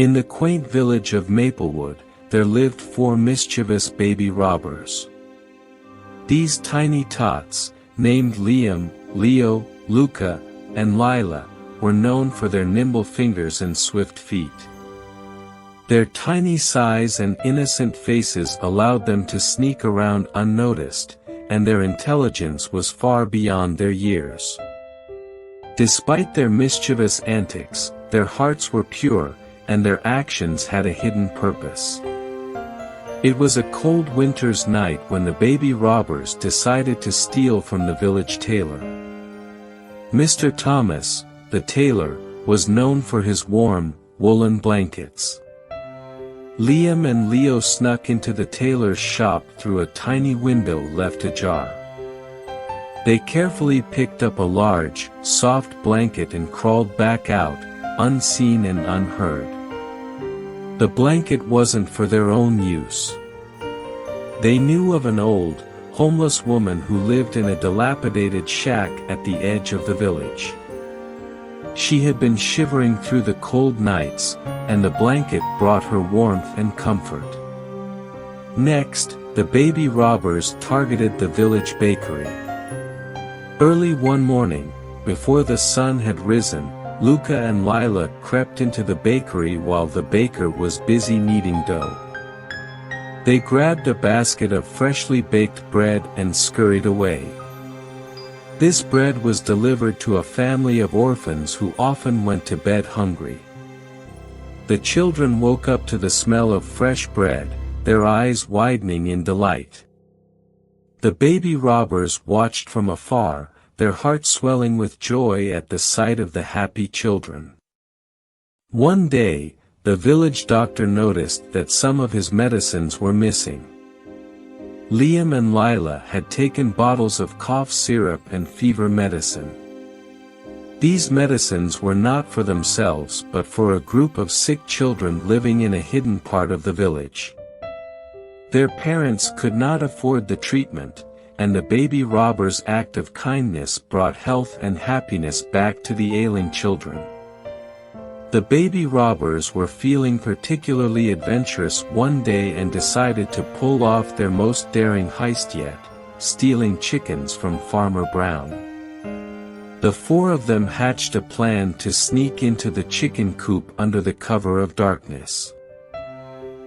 In the quaint village of Maplewood, there lived 4 mischievous baby robbers. These tiny tots, named Liam, Leo, Luca, and Lila, were known for their nimble fingers and swift feet. Their tiny size and innocent faces allowed them to sneak around unnoticed, and their intelligence was far beyond their years. Despite their mischievous antics, their hearts were pure, and their actions had a hidden purpose. It was a cold winter's night when the baby robbers decided to steal from the village tailor. Mr. Thomas, the tailor, was known for his warm, woolen blankets. Liam and Leo snuck into the tailor's shop through a tiny window left ajar. They carefully picked up a large, soft blanket and crawled back out, unseen and unheard. The blanket wasn't for their own use. They knew of an old, homeless woman who lived in a dilapidated shack at the edge of the village. She had been shivering through the cold nights, and the blanket brought her warmth and comfort. Next, the baby robbers targeted the village bakery. Early one morning, before the sun had risen, Luca and Lila crept into the bakery while the baker was busy kneading dough. They grabbed a basket of freshly baked bread and scurried away. This bread was delivered to a family of orphans who often went to bed hungry. The children woke up to the smell of fresh bread, their eyes widening in delight. The baby robbers watched from afar, their hearts swelling with joy at the sight of the happy children. One day, the village doctor noticed that some of his medicines were missing. Liam and Lila had taken bottles of cough syrup and fever medicine. These medicines were not for themselves but for a group of sick children living in a hidden part of the village. Their parents could not afford the treatment, and the baby robbers' act of kindness brought health and happiness back to the ailing children. The baby robbers were feeling particularly adventurous one day and decided to pull off their most daring heist yet, stealing chickens from Farmer Brown. The 4 of them hatched a plan to sneak into the chicken coop under the cover of darkness.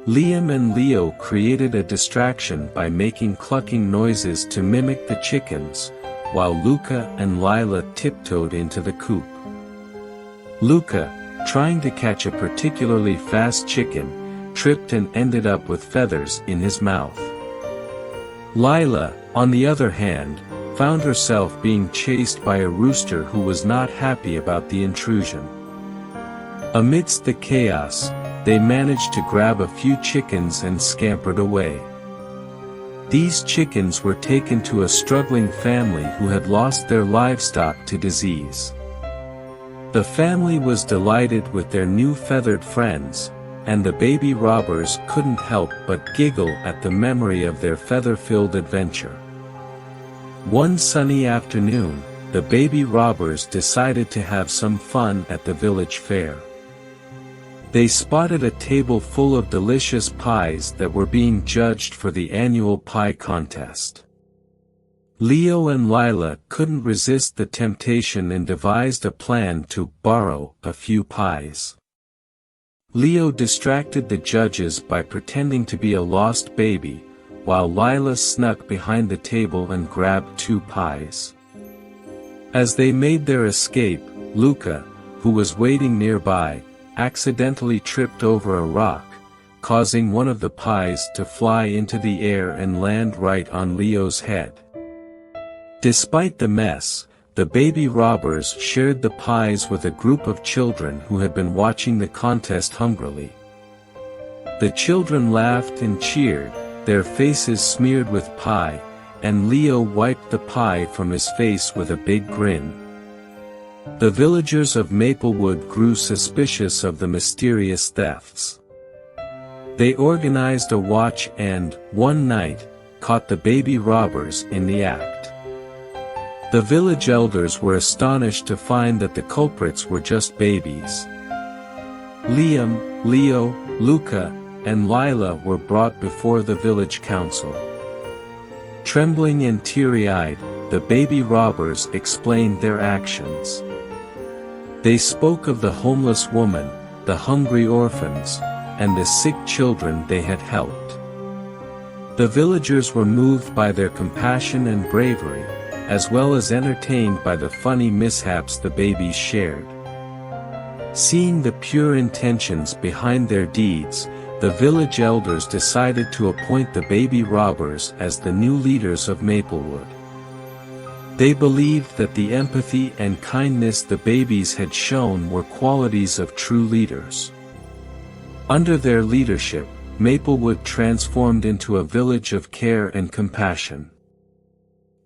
Liam and Leo created a distraction by making clucking noises to mimic the chickens, while Luca and Lila tiptoed into the coop. Luca, trying to catch a particularly fast chicken, tripped and ended up with feathers in his mouth. Lila, on the other hand, found herself being chased by a rooster who was not happy about the intrusion. Amidst the chaos, they managed to grab a few chickens and scampered away. These chickens were taken to a struggling family who had lost their livestock to disease. The family was delighted with their new feathered friends, and the baby robbers couldn't help but giggle at the memory of their feather-filled adventure. One sunny afternoon, the baby robbers decided to have some fun at the village fair. They spotted a table full of delicious pies that were being judged for the annual pie contest. Leo and Lila couldn't resist the temptation and devised a plan to borrow a few pies. Leo distracted the judges by pretending to be a lost baby, while Lila snuck behind the table and grabbed 2 pies. As they made their escape, Luca, who was waiting nearby, accidentally tripped over a rock, causing one of the pies to fly into the air and land right on Leo's head. Despite the mess, the baby robbers shared the pies with a group of children who had been watching the contest hungrily. The children laughed and cheered, their faces smeared with pie, and Leo wiped the pie from his face with a big grin. The villagers of Maplewood grew suspicious of the mysterious thefts. They organized a watch and, one night, caught the baby robbers in the act. The village elders were astonished to find that the culprits were just babies. Liam, Leo, Luca, and Lila were brought before the village council. Trembling and teary-eyed, the baby robbers explained their actions. They spoke of the homeless woman, the hungry orphans, and the sick children they had helped. The villagers were moved by their compassion and bravery, as well as entertained by the funny mishaps the babies shared. Seeing the pure intentions behind their deeds, the village elders decided to appoint the baby robbers as the new leaders of Maplewood. They believed that the empathy and kindness the babies had shown were qualities of true leaders. Under their leadership, Maplewood transformed into a village of care and compassion.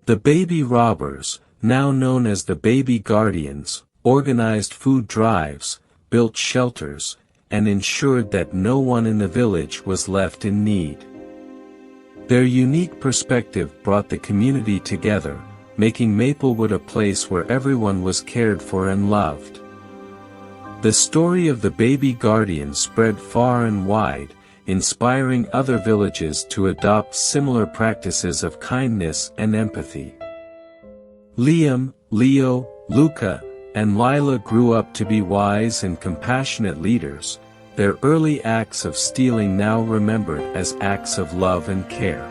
The baby robbers, now known as the baby guardians, organized food drives, built shelters, and ensured that no one in the village was left in need. Their unique perspective brought the community together, making Maplewood a place where everyone was cared for and loved. The story of the baby guardians spread far and wide, inspiring other villages to adopt similar practices of kindness and empathy. Liam, Leo, Luca, and Lila grew up to be wise and compassionate leaders, their early acts of stealing now remembered as acts of love and care.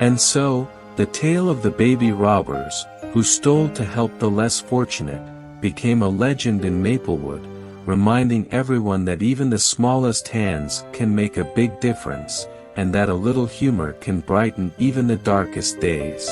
And so, the tale of the baby robbers, who stole to help the less fortunate, became a legend in Maplewood, reminding everyone that even the smallest hands can make a big difference, and that a little humor can brighten even the darkest days.